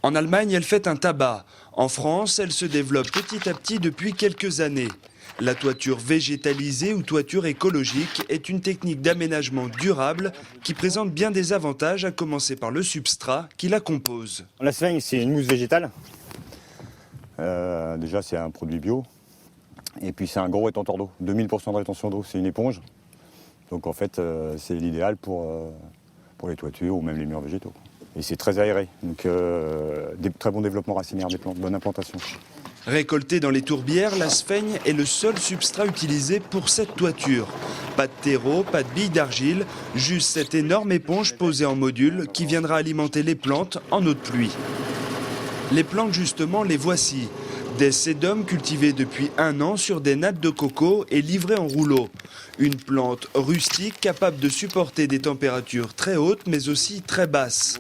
En Allemagne, elle fait un tabac. En France, elle se développe petit à petit depuis quelques années. La toiture végétalisée ou toiture écologique est une technique d'aménagement durable qui présente bien des avantages, à commencer par le substrat qui la compose. La sphaigne, c'est une mousse végétale. Déjà, c'est un produit bio. Et puis, c'est un gros rétenteur d'eau. 2000% de rétention d'eau, c'est une éponge. Donc, en fait, c'est l'idéal pour les toitures ou même les murs végétaux. Et c'est très aéré. Donc, très bon développement racinaire des plantes, bonne implantation. Récoltée dans les tourbières, la sphaigne est le seul substrat utilisé pour cette toiture. Pas de terreau, pas de billes d'argile, juste cette énorme éponge posée en module qui viendra alimenter les plantes en eau de pluie. Les plantes justement, les voici. Des sédums cultivés depuis 1 an sur des nattes de coco et livrés en rouleau. Une plante rustique capable de supporter des températures très hautes mais aussi très basses.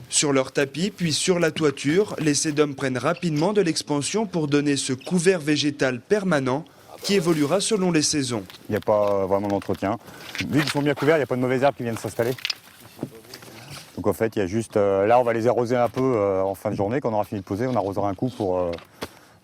Sur leur tapis, puis sur la toiture, les sédums prennent rapidement de l'expansion pour donner ce couvert végétal permanent qui évoluera selon les saisons. Il n'y a pas vraiment d'entretien. Vu qu'ils sont bien couverts, il n'y a pas de mauvaises herbes qui viennent s'installer. Donc en fait, il y a juste... là, on va les arroser un peu en fin de journée. Quand on aura fini de poser, on arrosera un coup pour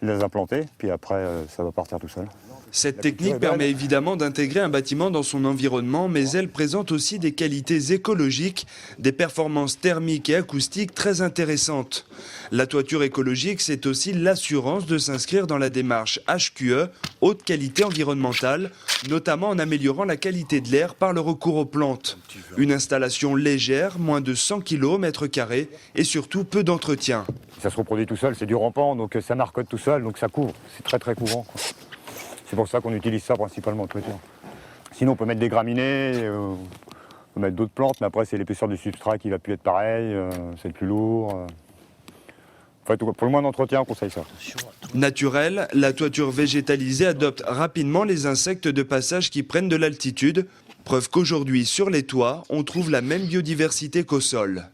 les implanter. Puis après, ça va partir tout seul. Cette technique permet évidemment d'intégrer un bâtiment dans son environnement, mais elle présente aussi des qualités écologiques, des performances thermiques et acoustiques très intéressantes. La toiture écologique, c'est aussi l'assurance de s'inscrire dans la démarche HQE, haute qualité environnementale, notamment en améliorant la qualité de l'air par le recours aux plantes. Une installation légère, moins de 100 kg mètre carré, et surtout peu d'entretien. Ça se reproduit tout seul, c'est du rampant, donc ça marcotte tout seul, donc ça couvre. C'est très très couvrant, quoi. C'est pour ça qu'on utilise ça principalement en toiture. Sinon, on peut mettre des graminées, on peut mettre d'autres plantes, mais après, c'est l'épaisseur du substrat qui va plus être pareil, c'est plus lourd. En fait, pour le moins d'entretien, on conseille ça. Naturelle, la toiture végétalisée adopte rapidement les insectes de passage qui prennent de l'altitude. Preuve qu'aujourd'hui, sur les toits, on trouve la même biodiversité qu'au sol.